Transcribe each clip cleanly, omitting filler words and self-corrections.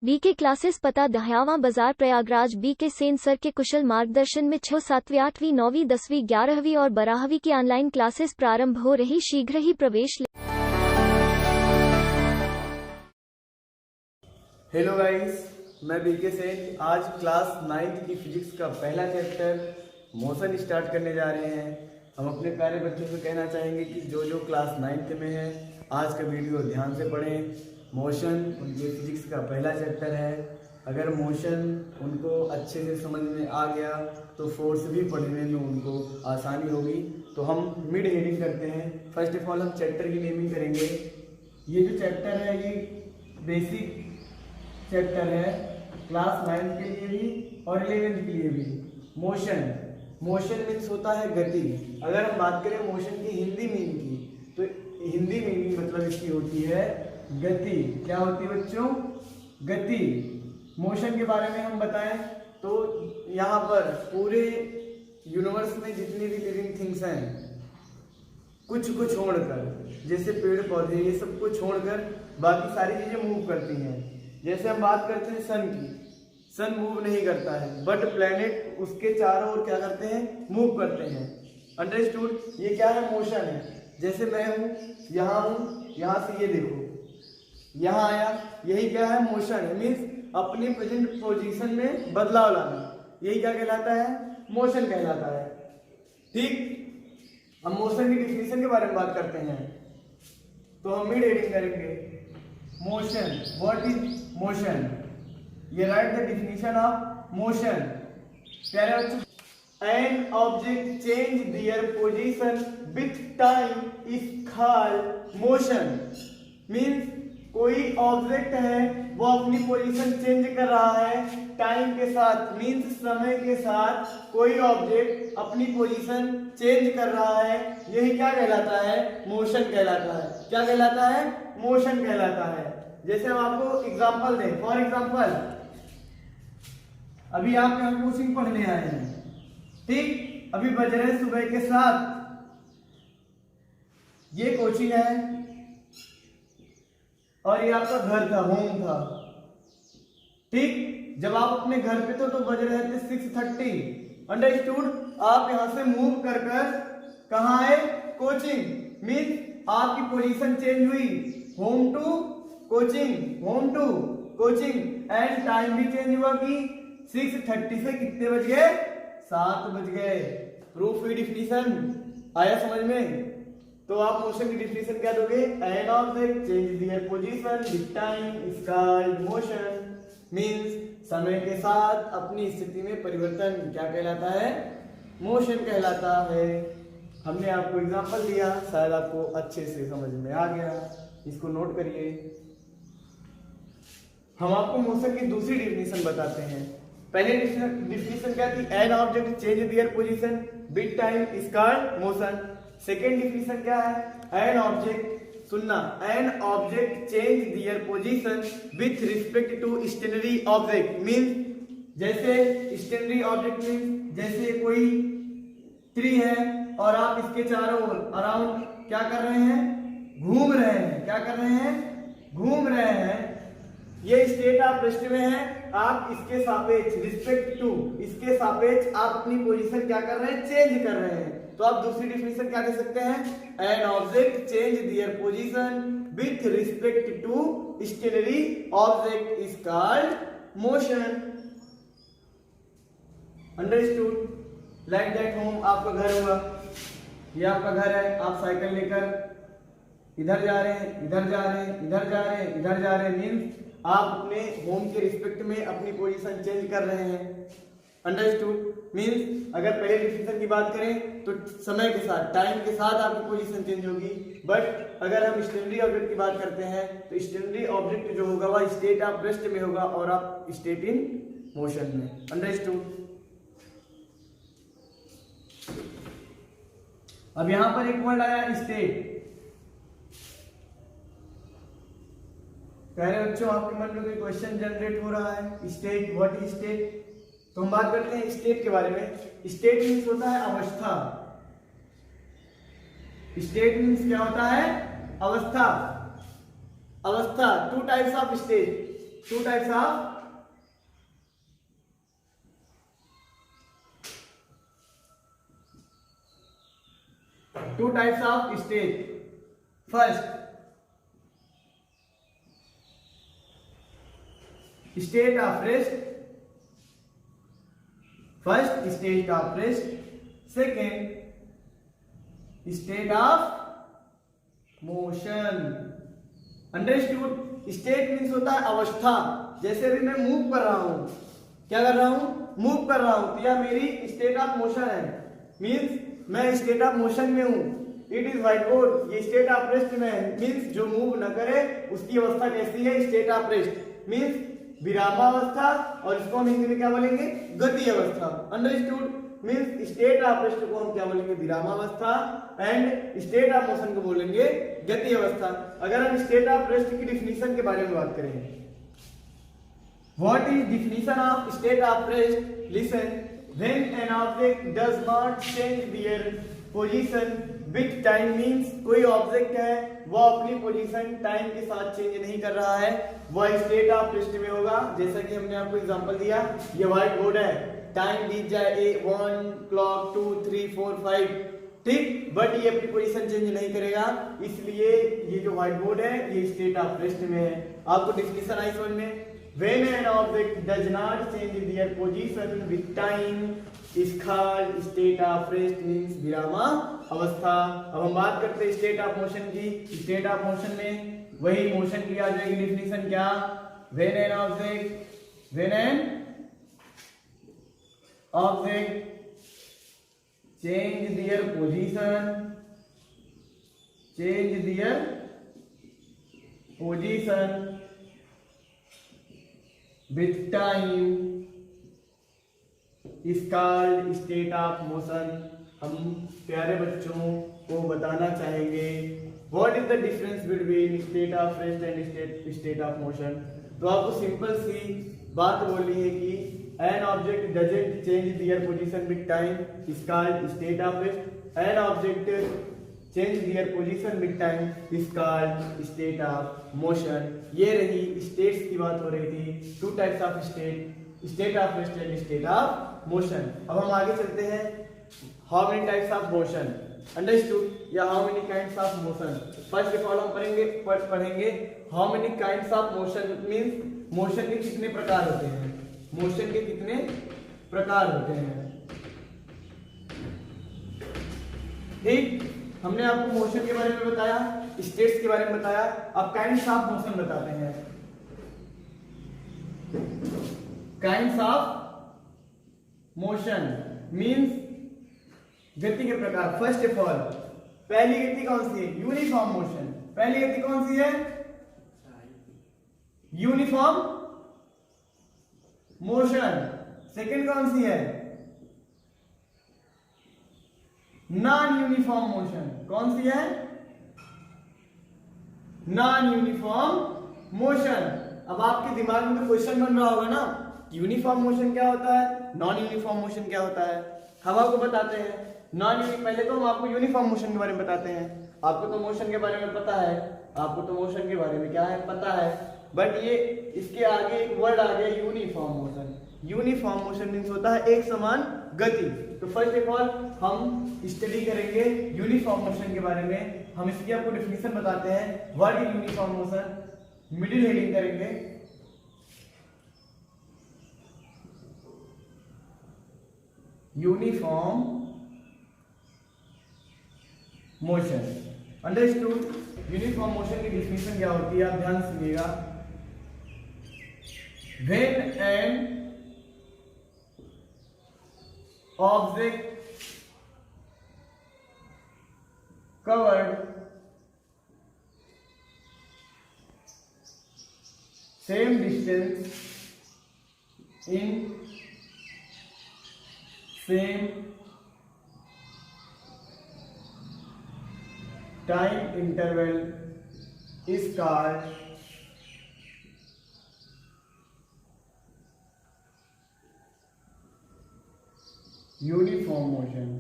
BK classes पता दहयावां बाजार Prayagraj. BK Sen sir के कुशल मार्गदर्शन में 6, 7वीं, 8वीं, 9वीं, 10वीं, 11वीं और 12वीं की ऑनलाइन क्लासेस प्रारंभ हो रही। शीघ्र ही प्रवेश ले। हेलो गाइस, मैं बीके सेन आज क्लास 9th की फिजिक्स का पहला चैप्टर मोशन स्टार्ट करने जा रहे हैं। हम अपने प्यारे बच्चों से कहना चाहेंगे कि जो क्लास 9th में है आज का वीडियो ध्यान से पढ़ें। मोशन उनके फिजिक्स का पहला चैप्टर है। अगर मोशन उनको अच्छे से समझ में आ गया तो फोर्स भी पढ़ने में उनको आसानी होगी। तो हम मिड हेडिंग करते हैं। फर्स्ट ऑफ ऑल हम चैप्टर की नेमिंग करेंगे। ये जो चैप्टर है ये बेसिक चैप्टर है क्लास 9th के लिए भी और 11th के लिए भी। मोशन मीन्स होता है गति। अगर हम बात करें मोशन की हिंदी मीनिंग की तो हिंदी मीनिंग मतलब इसकी होती है गति। क्या होती है बच्चों? गति। मोशन के बारे में हम बताएं तो यहाँ पर पूरे यूनिवर्स में जितनी भी लिविंग थिंग्स हैं कुछ को छोड़कर, जैसे पेड़ पौधे ये सब को छोड़कर बाकी सारी चीजें मूव करती हैं। जैसे हम बात करते हैं सन की, सन मूव नहीं करता है बट प्लेनेट उसके चारों ओर क्या करते हैं? मूव करते हैं। अंडरस्टूड? ये क्या है? मोशन है। जैसे मैं हूं, यहाँ से ये देखो यहाँ आया, यही क्या है? मोशन है। मीन्स अपनी प्रेजेंट पोजीशन में बदलाव लाना, यही क्या कहलाता है? मोशन कहलाता है। ठीक, हम मोशन की डिफिनेशन के बारे में बात करते हैं तो हम मिड हेडिंग करेंगे। Motion, what is motion? ये write the definition of motion. प्यारे बच्चों, an object change their position with time is called motion. Means कोई ऑब्जेक्ट है वो अपनी पोजीशन चेंज कर रहा है टाइम के साथ। मीन्स समय के साथ कोई ऑब्जेक्ट अपनी पोजीशन चेंज कर रहा है, यही क्या कहलाता है? मोशन कहलाता है। क्या कहलाता है? मोशन कहलाता है। जैसे हम आपको एग्जांपल दें, फॉर एग्जांपल अभी आप यहाँ कोचिंग पढ़ने आए हैं, ठीक? अभी बज रहे सुबह के 7। ये कोचिंग है और ये आपका घर था, होम था, ठीक? जब आप अपने घर पे थे तो बज रहे थे 6:30। अंडरस्टूड? आप यहां से मूव कर कहां आए? कोचिंग। मीन्स आपकी पोजीशन चेंज हुई, home to coaching, home to coaching. And time भी चेंज हुआ कि 6:30 से कितने बज गए? 7 बज गए। प्रूफ की डिफिनीशन आया समझ में? तो आप मोशन की डिफिनीशन क्या दोगे? N object change their position with time is called motion. Means समय के साथ अपनी स्थिति में परिवर्तन क्या कहलाता है? मोशन कहलाता है। हमने आपको एग्जांपल दिया, शायद आपको अच्छे से समझ में आ गया। इसको नोट करिए। हम आपको मोशन की दूसरी डिफिनीशन बताते हैं। पहले डिफिनीशन क्या थी? An object change their position with time is called motion. Second definition क्या है? एन ऑब्जेक्ट, सुनना, an object change their position with respect to stationary object. Means जैसे स्टेशनरी ऑब्जेक्ट मींस जैसे कोई ट्री है और आप इसके चारों ओर अराउंड क्या कर रहे हैं? घूम रहे हैं। क्या कर रहे हैं? घूम रहे हैं। ये स्टेट ऑफ रेस्ट में है। आप इसके सापेक्ष, रिस्पेक्ट टू, इसके सापेक्ष आप अपनी पोजीशन क्या कर रहे हैं? चेंज कर रहे हैं। तो आप दूसरी डिफिनेशन क्या दे सकते हैं? An object change their position with respect to stationary object is called motion. Understood? Like that home, आपका घर हुआ, ये आपका घर है। आप साइकिल लेकर इधर जा रहे हैं, इधर जा रहे हैं, इधर जा रहे हैं, इधर जा रहे हैं। मीन्स आप अपने होम के रिस्पेक्ट में अपनी पोजीशन चेंज कर रहे हैं। अंडरस्टूड? मीन्स अगर पहले डिफिनेशन की बात करें तो समय के साथ, टाइम के साथ आपकी पोजीशन चेंज होगी। बट अगर हम स्टेशनरी ऑब्जेक्ट की बात करते हैं तो स्टेशनरी ऑब्जेक्ट जो होगा वह स्टेट ऑफ रेस्ट में होगा और आप स्टेट इन मोशन में। अंडरस्टूड? अब यहां पर एक वर्ड आया स्टेट। पहले बच्चों आपके मन में कोई क्वेश्चन जनरेट हो रहा है, स्टेट, व्हाट इज स्टेट? तो हम बात करते हैं स्टेट के बारे में। स्टेट मीन्स होता है अवस्था। स्टेट मीन्स क्या होता है? अवस्था। अवस्था। 2 types of state. two types of state. First, state of rest. First, state of rest. Second, state of motion. Understood. State means होता है अवस्था. जैसे अभी मैं मूव कर रहा हूं, क्या कर रहा हूं? मूव कर रहा हूं, तो यह मेरी स्टेट ऑफ मोशन है. मीन्स मैं स्टेट ऑफ मोशन में हूं. It is white board. ये स्टेट ऑफ रेस्ट में है. मीन्स जो मूव न करे उसकी अवस्था कैसी है? State of rest. मीन्स विरामावस्था. और इसको हम हिंदी में क्या बोलेंगे? गति अवस्था. Understood. Means state of rest को हम क्या बोलेंगे? विरामावस्था. एंड स्टेट ऑफ मोशन को बोलेंगे गति अवस्था. अगर हम स्टेट ऑफ रेस्ट की डिफिनीशन के बारे में बात करें, what is definition of state of rest? Listen. When an object does not change their position with time. Means कोई ऑब्जेक्ट है वो अपनी पोजीशन टाइम के साथ चेंज नहीं कर रहा है, वह स्टेट ऑफ रेस्ट में होगा. जैसा कि हमने आपको एग्जांपल दिया, ये व्हाइट बोर्ड है, टाइम बीत जाए 1 क्लॉक 2 3 4 5, ठीक, बट ये अपनी पोजीशन चेंज नहीं करेगा. इसलिए ये जो व्हाइट बोर्ड है ये स्टेट ऑफ रेस्ट में है. आपको डिफिनीशन आई समझ में? When an object does not change their position with time is called state of rest. means Virama अवस्था. अब हम बात करते हैं स्टेट ऑफ मोशन की. स्टेट ऑफ मोशन में वही मोशन की आ जाएगी डिफिनीशन. क्या? When an object change their position with time is called state of motion. हम प्यारे बच्चों को बताना चाहेंगे what is the difference between state of rest and state of motion. तो आपको सिंपल सी बात बोलनी है कि an object doesn't change their position with time is called state of rest. An object change their position with time is called state of motion. ये रही states की बात हो रही थी. two types of state of rest and state of motion. अब हम आगे चलते हैं. how many types of motion? understood? या how many kinds of motion? first of all हम पढ़ेंगे how many kinds of motion means motion के कितने प्रकार होते हैं. मोशन के कितने प्रकार होते हैं, ठीक. हमने आपको मोशन के बारे में बताया, स्टेट्स के बारे में बताया. अब काइंड्स ऑफ मोशन बताते हैं. काइंड्स ऑफ मोशन मींस गति के प्रकार. फर्स्ट ऑफ ऑल पहली गति कौन सी है? Uniform motion. पहली गति कौन सी है? Uniform motion. सेकंड कौन सी है? Non uniform motion. कौन सी है? Non uniform motion. अब आपके दिमाग में तो क्वेश्चन बन रहा होगा ना, यूनिफॉर्म मोशन क्या होता है, नॉन यूनिफॉर्म मोशन क्या होता है. हम आपको बताते हैं. पहले तो हम आपको यूनिफॉर्म मोशन के बारे में बताते हैं. आपको तो मोशन के बारे में पता है, आपको तो मोशन के बारे में क्या है पता है, बट ये इसके आगे एक वर्ड आ गया uniform motion. Uniform motion means होता है एक समान गति. तो फर्स्ट ऑफ ऑल हम स्टडी करेंगे यूनिफॉर्म मोशन के बारे में. हम इसकी आपको डेफिनेशन बताते हैं. What is uniform motion? Middle heading करेंगे. Uniform motion. Understood? Uniform motion की डेफिनेशन क्या होती है आप ध्यान सुनिएगा. When an object covered same distance in same time interval is called uniform motion.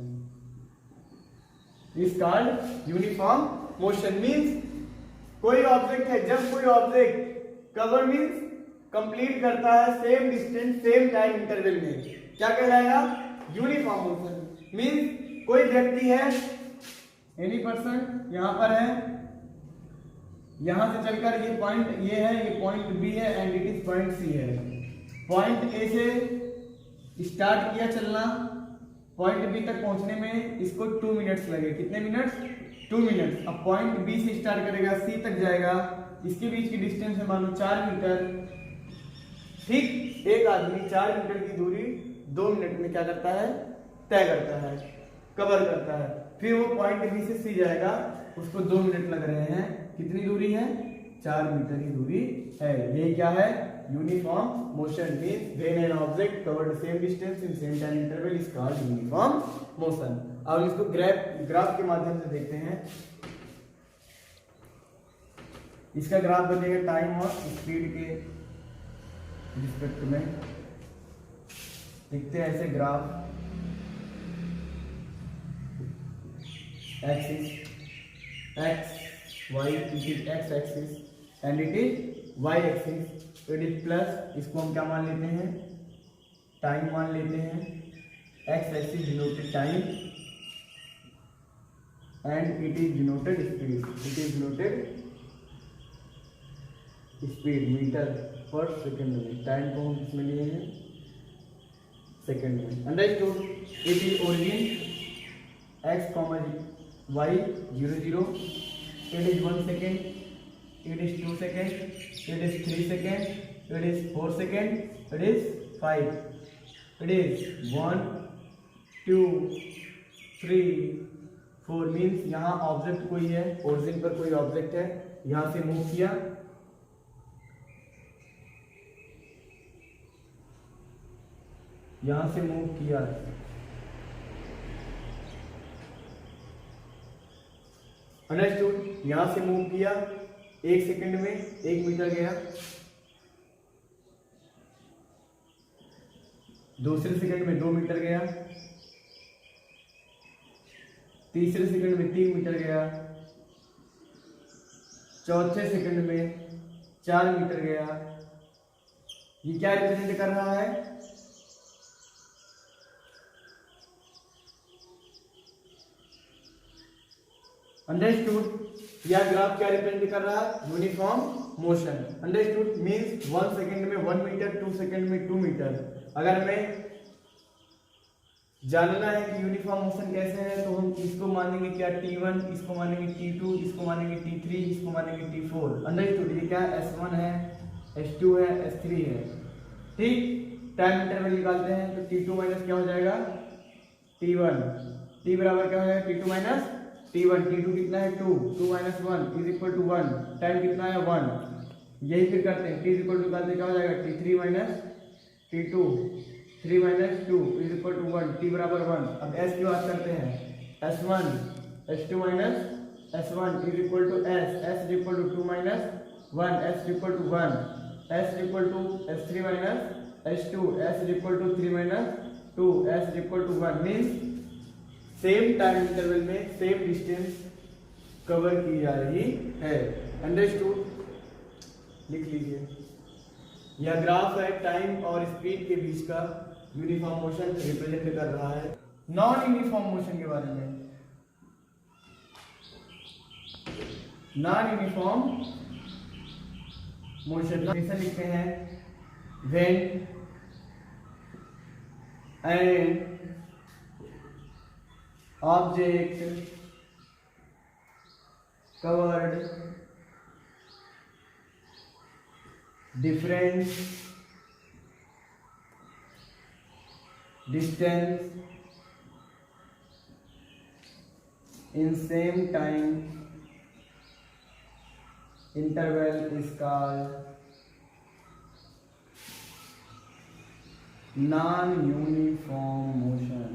Is called uniform motion. Means कोई object है, जब कोई ऑब्जेक्ट कवर मीन्स कंप्लीट करता है same distance same time interval में, क्या कहलाएगा? Uniform motion. मींस कोई व्यक्ति है, एनी पर्सन यहां पर है, यहां से चलकर ये पॉइंट ये है, ये पॉइंट बी है and it is point C है। पॉइंट ए से स्टार्ट किया चलना, पॉइंट बी तक पहुंचने में इसको 2 मिनट्स लगे। कितने मिनट्स? 2 मिनट्स। अब पॉइंट बी से स्टार्ट करेगा, सी तक जाएगा, इसके बीच की डिस्टेंस है मानो 4 मीटर। ठीक, एक आदमी 4 मीटर की दूरी 2 मिनट में क्या करता है? तय करता है, कवर करता है। फिर वो पॉइंट बी से सी जाएगा, उसको 2 मिनट लग रहे हैं। कितनी दूरी है? 4 मीटर की दूरी है। ये क्या है? Uniform motion. Means when an object covered same distance in same time interval is called uniform motion. अब इसको ग्राफ के माध्यम से देखते हैं। इसका ग्राफ बनेगा टाइम और स्पीड के रिस्पेक्ट में। देखते हैं ऐसे graph, axis x y, it is x axis and it is y axis, it is plus, इसको हम क्या मान लेते हैं? टाइम मान लेते हैं। x axis denoted time and it is denoted speed, it is denoted speed metre पर सेकंड में। टाइम को हम किसमें लिए हैं? सेकंड में। Understood? It is origin x, y 0 0, it is 1 second, it is 2 second, it is 3 second, it is 4 second, it is 5, it is 1 2 3 4। Means यहाँ object कोई है, ओरिजिन पर कोई ऑब्जेक्ट है, यहाँ से मूव किया, यहाँ से मूव किया, अंडरस्टूड? यहां से मूव किया, 1 सेकंड में 1 मीटर गया, दूसरे सेकंड में 2 मीटर गया, तीसरे सेकंड में 3 मीटर गया, चौथे सेकंड में 4 मीटर गया। ये क्या रिप्रेजेंट कर रहा है? अंडरस्टूड? यह ग्राफ क्या रिप्रेजेंट कर रहा है? Uniform motion. Understood? Means 1 second में 1 मीटर, 2 सेकंड में 2 मीटर। अगर हमें जानना है कि यूनिफॉर्म मोशन कैसे है, तो हम इसको मानेंगे क्या? T1, इसको मानेंगे T2, इसको मानेंगे T3, इसको मानेंगे T4। अंडरस्टूड? ये क्या है? S1 है, S2 है, S3 है। ठीक, टाइम इंटरवल निकालते हैं तो T2 माइनस क्या हो जाएगा? T1। T बराबर क्या हो जाएगा? T2 minus T1। T2 कितना है? 2, 2 minus 1 is equal to 1। Time कितना है? 1। यही फिर करते हैं, T इज इक्वल टू निकालते क्या हो जाएगा? T3 minus T2, 3 minus 2 is equal to 1, T बराबर 1। अब S की बात करते हैं, S1, S2 minus S1 is equal to S, S is equal to 2 minus 1, S is equal to 1, S is equal to S3 minus S2, S is equal to 3 minus 2, S is equal to 1। Means same time interval में same distance cover की जा रही है। Understood? लिख लीजिए, यह graph है time और स्पीड के बीच का यूनिफॉर्म मोशन रिप्रेजेंट कर रहा है। नॉन यूनिफॉर्म मोशन के बारे में, नॉन यूनिफॉर्म मोशन लिखते हैं, when and object covered different distance in same time interval is called non-uniform motion.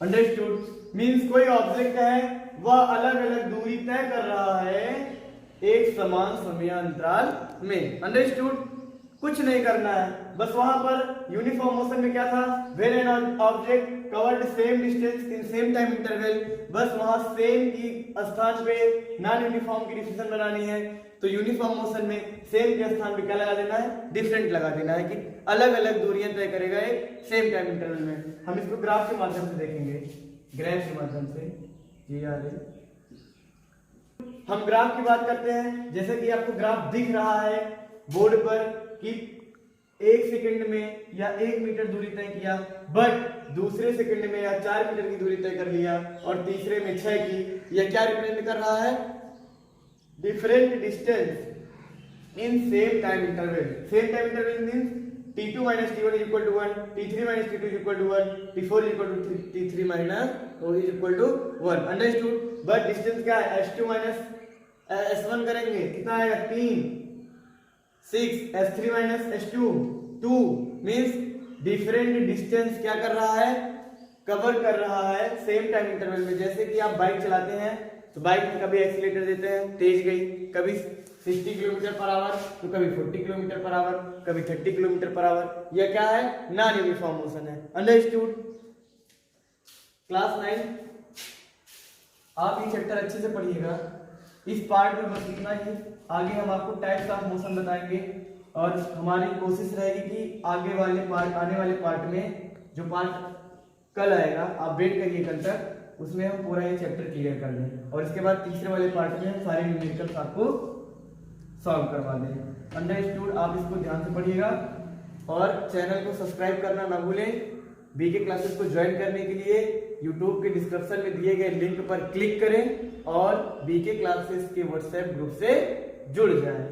Understood? Means कोई ऑब्जेक्ट है, वह अलग अलग दूरी तय कर रहा है एक समान समयांतराल में। अंडरस्टूड? कुछ नहीं करना है, बस वहां पर यूनिफॉर्म मोशन में क्या था? When an object covered same distance in same time interval, बस वहां सेम की स्थान पे नॉन यूनिफॉर्म की डिफिनेशन बनानी है। तो यूनिफॉर्म मोशन में सेम के स्थान पे क्या लगा देना है, डिफरेंट लगा देना है कि अलग अलग दूरियां तय करेगा एक सेम टाइम इंटरवल में। हम इसको ग्राफ के माध्यम से देखेंगे, ग्राफ के माध्यम से। जी याद है, हम ग्राफ की बात करते हैं। जैसे कि आपको ग्राफ दिख रहा है बोर्ड पर कि 1 सेकंड में या 1 मीटर दूरी तय किया, बट दूसरे सेकंड में या 4 मीटर की दूरी तय कर लिया और तीसरे में 6 की। यह क्या रिप्रेजेंट कर रहा है, different distance in same time interval. Same time interval means t2 minus t1 is equal to 1, t3 minus t2 is equal to 1, t4 is equal to t3 minus is equal to 1। Understood. But distance क्या है, s2 minus s1 करेंगे कितना आएगा 3, 6, s3 minus s2 2, means different distance क्या कर रहा है, cover कर रहा है सेम टाइम इंटरवल में। जैसे कि आप बाइक चलाते हैं तो बाइक में कभी एक्सीलेटर देते हैं, तेज गई, कभी 60 किलोमीटर पर आवर तो कभी 40 किलोमीटर पर आवर, कभी 30 किलोमीटर पर आवर। यह क्या है, नॉन यूनिफॉर्म मोशन है। अंडरस्टूड। क्लास 9 आप ये चैप्टर अच्छे से पढ़िएगा। इस पार्ट में बस इतना ही। आगे हम आपको टाइप्स ऑफ मोशन बताएंगे और हमारी कोशिश रहेगी कि आगे वाले पार्ट, आने वाले पार्ट में जो पार्ट कल आएगा, आप वेट करिए कल तक, उसमें हम पूरा ये चैप्टर क्लियर कर लें और इसके बाद तीसरे वाले पार्ट में हम सारे न्यूमेरिकल्स आपको सॉल्व करवा दें। अंडरस्टूड। आप इसको ध्यान से पढ़िएगा और चैनल को सब्सक्राइब करना ना भूलें। बीके क्लासेस को ज्वाइन करने के लिए यूट्यूब के डिस्क्रिप्शन में दिए गए लिंक पर क्लिक करें और बीके क्लासेस के व्हाट्सएप ग्रुप से जुड़ जाएं।